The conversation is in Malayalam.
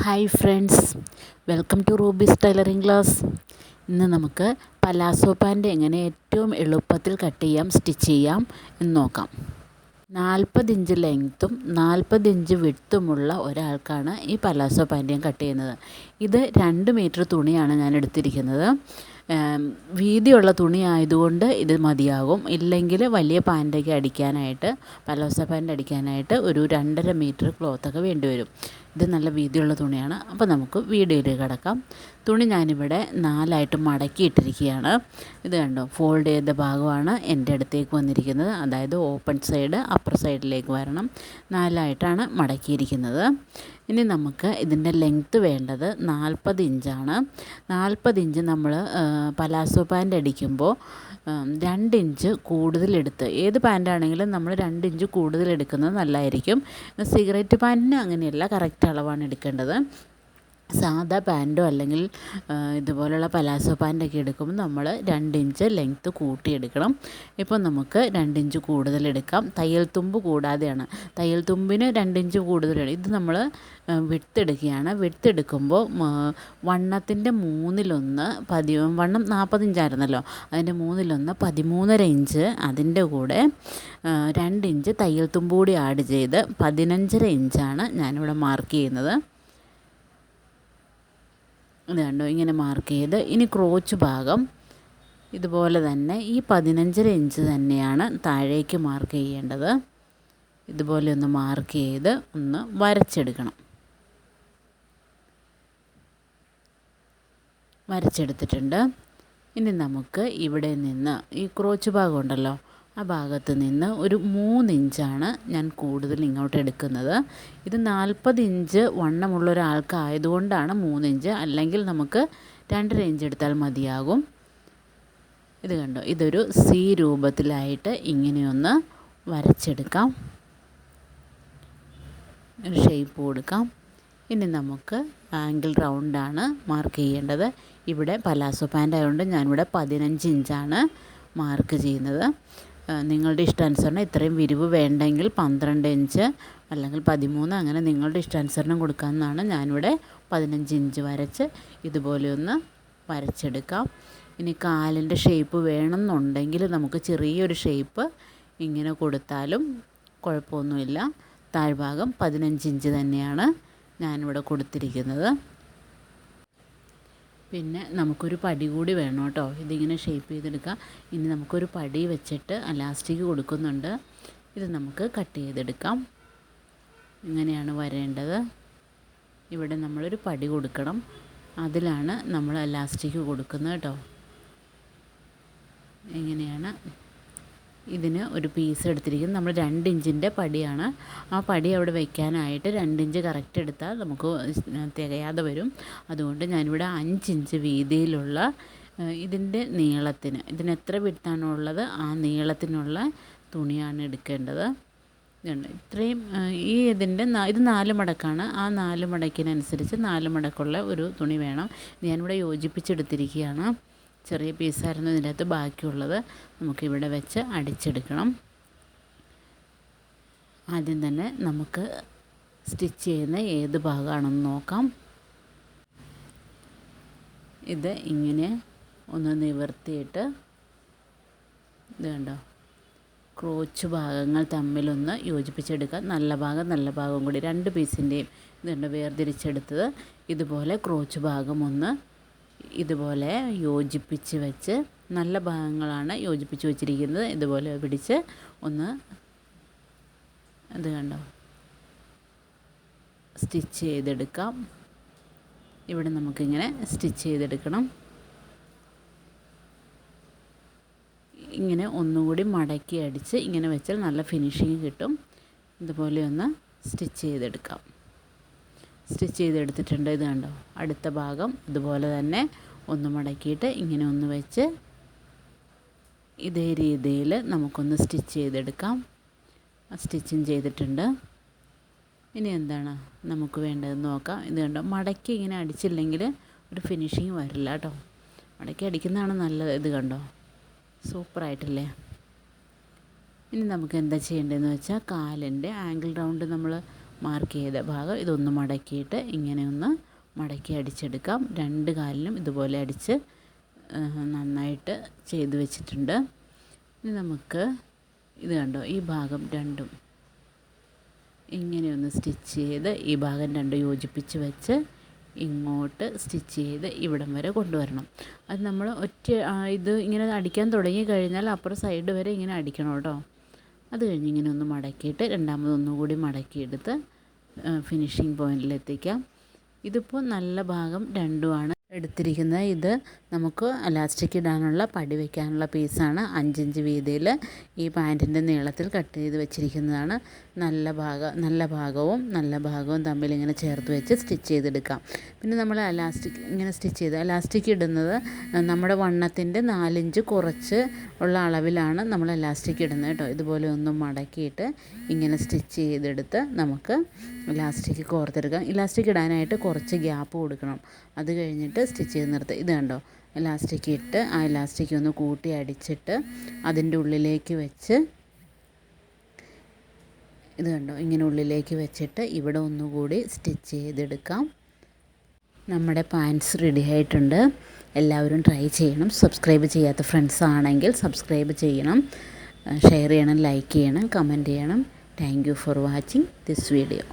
Hi friends, welcome to Ruby's tailoring class. ഇന്ന് നമുക്ക് പലാസോ പാൻറ്റ് എങ്ങനെ ഏറ്റവും എളുപ്പത്തിൽ കട്ട് ചെയ്യാം, സ്റ്റിച്ച് ചെയ്യാം എന്ന് നോക്കാം. 40 ഇഞ്ച് ലെങ്ത്തും 40 ഇഞ്ച് വിഡ്ത്തുമുള്ള ഒരാൾക്കാണ് ഈ പലാസോ പാൻറ്റ് ഞാൻ കട്ട് ചെയ്യുന്നത്. ഇത് 2 മീറ്റർ തുണിയാണ് ഞാൻ എടുത്തിരിക്കുന്നത്. വീതിയുള്ള തുണി ആയതുകൊണ്ട് ഇത് മതിയാകും. ഇല്ലെങ്കിൽ വലിയ പാൻറ്റൊക്കെ അടിക്കാനായിട്ട്, പലാസോ പാൻറ്റ് അടിക്കാനായിട്ട് ഒരു 2.5 മീറ്റർ ക്ലോത്തൊക്കെ വേണ്ടി വരും. ഇത് നല്ല വീതിയുള്ള തുണിയാണ്. അപ്പോൾ നമുക്ക് വീഡിയോയിലേക്ക് കിടക്കാം. തുണി ഞാനിവിടെ 4ആയിട്ട് മടക്കിയിട്ടിരിക്കുകയാണ്. ഇത് കണ്ടോ, ഫോൾഡ് ചെയ്ത ഭാഗമാണ് എൻ്റെ അടുത്തേക്ക് വന്നിരിക്കുന്നത്. അതായത് ഓപ്പൺ സൈഡ് അപ്പർ സൈഡിലേക്ക് വരണം. 4ആയിട്ടാണ് മടക്കിയിരിക്കുന്നത്. ഇനി നമുക്ക് ഇതിൻ്റെ ലെങ്ത്ത് വേണ്ടത് 40 ഇഞ്ചാണ്. 40 ഇഞ്ച് നമ്മൾ പലാസോ പാൻറ്റ് അടിക്കുമ്പോൾ 2 ഇഞ്ച് കൂടുതലെടുത്ത്, ഏത് പാൻറ്റാണെങ്കിലും നമ്മൾ 2 ഇഞ്ച് കൂടുതലെടുക്കുന്നത് നല്ലതായിരിക്കും. സിഗരറ്റ് പാൻറ്റിന് അങ്ങനെയല്ല, കറക്റ്റ് അളവാണ് എടുക്കേണ്ടത്. സാധാ പാൻറ്റോ അല്ലെങ്കിൽ ഇതുപോലുള്ള പലാസോ പാൻറ്റൊക്കെ എടുക്കുമ്പോൾ നമ്മൾ 2 ഇഞ്ച് ലെങ്ത്ത് കൂട്ടിയെടുക്കണം. ഇപ്പോൾ നമുക്ക് 2 ഇഞ്ച് കൂടുതലെടുക്കാം. തയ്യൽ തുമ്പ് കൂടാതെയാണ്. തയ്യൽ തുമ്പിന് 2 ഇഞ്ച് കൂടുതലാണ്. ഇത് നമ്മൾ വിട്ടെടുക്കുകയാണ്. വിട്ടെടുക്കുമ്പോൾ വണ്ണത്തിൻ്റെ 1/3, വണ്ണം 40 ഇഞ്ചായിരുന്നല്ലോ, അതിൻ്റെ 1/3 13.5 ഇഞ്ച്, അതിൻ്റെ കൂടെ 2 ഇഞ്ച് തയ്യൽ തുമ്പ് കൂടി ആഡ് ചെയ്ത് 15.5 ഇഞ്ചാണ് ഞാനിവിടെ മാർക്ക് ചെയ്യുന്നത്. ഇത് കണ്ടോ, ഇങ്ങനെ മാർക്ക് ചെയ്ത് ഇനി ക്രോച്ച് ഭാഗം ഇതുപോലെ തന്നെ ഈ 15.5 ഇഞ്ച് തന്നെയാണ് താഴേക്ക് മാർക്ക് ചെയ്യേണ്ടത്. ഇതുപോലെ ഒന്ന് മാർക്ക് ചെയ്ത് ഒന്ന് വരച്ചെടുക്കണം. വരച്ചെടുത്തിട്ടുണ്ട്. ഇനി നമുക്ക് ഇവിടെ നിന്ന് ഈ ക്രോച്ച് ഭാഗം ഉണ്ടല്ലോ, ആ ഭാഗത്ത് നിന്ന് ഒരു 3 ഇഞ്ചാണ് ഞാൻ കൂടുതൽ ഇങ്ങോട്ട് എടുക്കുന്നത്. ഇത് 40 ഇഞ്ച് വണ്ണമുള്ള ഒരാൾക്കായതുകൊണ്ടാണ് 3 ഇഞ്ച്, അല്ലെങ്കിൽ നമുക്ക് 2.5 ഇഞ്ച് എടുത്താൽ മതിയാകും. ഇത് കണ്ടോ, ഇതൊരു സി രൂപത്തിലായിട്ട് ഇങ്ങനെയൊന്ന് വരച്ചെടുക്കാം. ഒരു ഷേപ്പ് കൊടുക്കാം. ഇനി നമുക്ക് ആംഗിൾ റൗണ്ടാണ് മാർക്ക് ചെയ്യേണ്ടത്. ഇവിടെ പലാസോ പാൻ്റ് ആയതുകൊണ്ട് ഞാനിവിടെ 15 ഇഞ്ചാണ് മാർക്ക് ചെയ്യുന്നത്. നിങ്ങളുടെ ഇഷ്ടാനുസരണം ഇത്രയും വിരിവ് വേണ്ടെങ്കിൽ 12 ഇഞ്ച് അല്ലെങ്കിൽ 13, അങ്ങനെ നിങ്ങളുടെ ഇഷ്ടാനുസരണം കൊടുക്കാമെന്നാണ്. ഞാനിവിടെ 15 ഇഞ്ച് വരച്ച് ഇതുപോലെ ഒന്ന് വരച്ചെടുക്കാം. ഇനി കാലിൻ്റെ ഷേപ്പ് വേണമെന്നുണ്ടെങ്കിൽ നമുക്ക് ചെറിയൊരു ഷേപ്പ് ഇങ്ങനെ കൊടുത്താലും കുഴപ്പമൊന്നുമില്ല. താഴ്ഭാഗം 15 ഇഞ്ച് തന്നെയാണ് ഞാനിവിടെ കൊടുത്തിരിക്കുന്നത്. പിന്നെ നമുക്കൊരു പടി കൂടി വേണം കേട്ടോ, ഇതിങ്ങനെ ഷേപ്പ് ചെയ്തെടുക്കാം. ഇനി നമുക്കൊരു പടി വെച്ചിട്ട് ഇലാസ്റ്റിക് കൊടുക്കുന്നുണ്ട്. ഇത് നമുക്ക് കട്ട് ചെയ്തെടുക്കാം. ഇങ്ങനെയാണ് വരേണ്ടത്. ഇവിടെ നമ്മളൊരു പടി കൊടുക്കണം, അതിലാണ് നമ്മൾ ഇലാസ്റ്റിക് കൊടുക്കുന്നത് കേട്ടോ. ഇങ്ങനെയാണ് ഇതിന് ഒരു പീസ് എടുത്തിരിക്കുന്നത്. നമ്മൾ 2 ഇഞ്ചിൻ്റെ പടിയാണ്. ആ പടി അവിടെ വയ്ക്കാനായിട്ട് 2 ഇഞ്ച് കറക്റ്റ് എടുത്താൽ നമുക്ക് തികയാതെ വരും. അതുകൊണ്ട് ഞാനിവിടെ 5 ഇഞ്ച് വീതിയിലുള്ള ഇതിൻ്റെ നീളത്തിന്, ഇതിന് എത്ര വിഡ്ത്താണോ ഉള്ളത് ആ നീളത്തിനുള്ള തുണിയാണ് എടുക്കേണ്ടത്. ഇത്രയും ഇതിൻ്റെ ഇത് 4 മടക്കാണ്. ആ 4 മടക്കിനനുസരിച്ച് 4 മടക്കുള്ള ഒരു തുണി വേണം. ഞാനിവിടെ യോജിപ്പിച്ചെടുത്തിരിക്കുകയാണ്. ചെറിയ പീസായിരുന്നു ഇതിൻ്റെ അകത്ത് ബാക്കിയുള്ളത്. നമുക്കിവിടെ വെച്ച് അടിച്ചെടുക്കണം. ആദ്യം തന്നെ നമുക്ക് സ്റ്റിച്ച് ചെയ്യുന്ന ഏത് ഭാഗമാണെന്ന് നോക്കാം. ഇത് ഇങ്ങനെ ഒന്ന് നിവർത്തിയിട്ട്, ഇത് കണ്ടോ, ക്രോച്ച് ഭാഗങ്ങൾ തമ്മിലൊന്ന് യോജിപ്പിച്ചെടുക്കുക. നല്ല ഭാഗം കൂടി 2 പീസിൻ്റെയും ഇത് കണ്ടോ വേർതിരിച്ചെടുത്തത്. ഇതുപോലെ ക്രോച്ച് ഭാഗം ഒന്ന് ഇതുപോലെ യോജിപ്പിച്ച് വെച്ച്, നല്ല ഭാഗങ്ങളാണ് യോജിപ്പിച്ച് വെച്ചിരിക്കുന്നത്. ഇതുപോലെ പിടിച്ച് ഒന്ന്, അത് കണ്ടോ, സ്റ്റിച്ച് ചെയ്തെടുക്കാം. ഇവിടെ നമുക്കിങ്ങനെ സ്റ്റിച്ച് ചെയ്തെടുക്കണം. ഇങ്ങനെ ഒന്നുകൂടി മടക്കി അടിച്ച് ഇങ്ങനെ വെച്ചാൽ നല്ല ഫിനിഷിങ് കിട്ടും. ഇതുപോലെ ഒന്ന് സ്റ്റിച്ച് ചെയ്തെടുക്കാം. സ്റ്റിച്ച് ചെയ്തെടുത്തിട്ടുണ്ട്. ഇത് കണ്ടോ, അടുത്ത ഭാഗം ഇതുപോലെ തന്നെ ഒന്ന് മടക്കിയിട്ട് ഇങ്ങനെ ഒന്ന് വെച്ച് ഇതേ രീതിയിൽ നമുക്കൊന്ന് സ്റ്റിച്ച് ചെയ്തെടുക്കാം. സ്റ്റിച്ചിങ് ചെയ്തിട്ടുണ്ട്. ഇനി എന്താണ് നമുക്ക് വേണ്ടതെന്ന് നോക്കാം. ഇത് കണ്ടോ, മടക്കി ഇങ്ങനെ അടിച്ചില്ലെങ്കിൽ ഒരു ഫിനിഷിങ് വരില്ല കേട്ടോ. മടക്കി അടിക്കുന്നതാണ് നല്ലത്. ഇത് കണ്ടോ, സൂപ്പറായിട്ടില്ലേ. ഇനി നമുക്ക് എന്താ ചെയ്യേണ്ടതെന്ന് വെച്ചാൽ, കാലിൻ്റെ ആംഗിൾ റൗണ്ട് നമ്മൾ മാർക്ക് ചെയ്ത ഭാഗം ഇതൊന്ന് മടക്കിയിട്ട് ഇങ്ങനെ ഒന്ന് മടക്കി അടിച്ചെടുക്കാം. രണ്ട് കാലിലും ഇതുപോലെ അടിച്ച് നന്നായിട്ട് ചെയ്ത് വെച്ചിട്ടുണ്ട്. ഇനി നമുക്ക് ഇത് കണ്ടോ, ഈ ഭാഗം രണ്ടും ഇങ്ങനെയൊന്ന് സ്റ്റിച്ച് ചെയ്ത് ഈ ഭാഗം രണ്ടും യോജിപ്പിച്ച് വെച്ച് ഇങ്ങോട്ട് സ്റ്റിച്ച് ചെയ്ത് ഇവിടം വരെ കൊണ്ടുവരണം. അത് നമ്മൾ ഇത് ഇങ്ങനെ അടിക്കാൻ തുടങ്ങി കഴിഞ്ഞാൽ അപ്പുറം സൈഡ് വരെ ഇങ്ങനെ അടിക്കണം കേട്ടോ. അത് കഴിഞ്ഞ് ഇങ്ങനെ ഒന്ന് മടക്കിയിട്ട് രണ്ടാമതൊന്നുകൂടി മടക്കിയെടുത്ത് ഫിനിഷിങ് പോയിൻറ്റിലെത്തിക്കാം. ഇതിപ്പോൾ നല്ല ഭാഗം രണ്ടുമാണ് എടുത്തിരിക്കുന്നത്. ഇത് നമുക്ക് അലാസ്റ്റിക് ഇടാനുള്ള പടി വയ്ക്കാനുള്ള പീസാണ്. 5 ഇഞ്ച് വീതിയിൽ ഈ പാൻറ്റിൻ്റെ നീളത്തിൽ കട്ട് ചെയ്ത് വെച്ചിരിക്കുന്നതാണ്. നല്ല ഭാഗവും തമ്മിൽ ഇങ്ങനെ ചേർത്ത് വെച്ച് സ്റ്റിച്ച് ചെയ്തെടുക്കാം. പിന്നെ നമ്മൾ അലാസ്റ്റിക് ഇടുന്നത് നമ്മുടെ വണ്ണത്തിൻ്റെ 4 ഇഞ്ച് കുറച്ച് ഉള്ള അളവിലാണ് നമ്മൾ അലാസ്റ്റിക് ഇടുന്നത് കേട്ടോ. ഇതുപോലെ ഒന്ന് മടക്കിയിട്ട് ഇങ്ങനെ സ്റ്റിച്ച് ചെയ്തെടുത്ത് നമുക്ക് ഇലാസ്റ്റിക് കോർത്തെടുക്കാം. ഇലാസ്റ്റിക് ഇടാനായിട്ട് കുറച്ച് ഗ്യാപ്പ് കൊടുക്കണം. അത് കഴിഞ്ഞിട്ട് സ്റ്റിച്ച് ചെയ്ത് നിർത്തുക. ഇത് കണ്ടോ, ഇലാസ്റ്റിക് ഇട്ട് ആ ഇലാസ്റ്റിക് ഒന്ന് കൂട്ടി അടിച്ചിട്ട് അതിൻ്റെ ഉള്ളിലേക്ക് വെച്ച് ഇത് കണ്ടോ ഇങ്ങനെ ഉള്ളിലേക്ക് വെച്ചിട്ട് ഇവിടെ ഒന്നുകൂടി സ്റ്റിച്ച് ചെയ്തെടുക്കാം. നമ്മുടെ പാൻറ്റ്സ് റെഡി ആയിട്ടുണ്ട്. എല്ലാവരും ട്രൈ ചെയ്യണം. സബ്സ്ക്രൈബ് ചെയ്യാത്ത ഫ്രണ്ട്സ് ആണെങ്കിൽ സബ്സ്ക്രൈബ് ചെയ്യണം, ഷെയർ ചെയ്യണം, ലൈക്ക് ചെയ്യണം, കമൻറ്റ് ചെയ്യണം. Thank you for watching this video.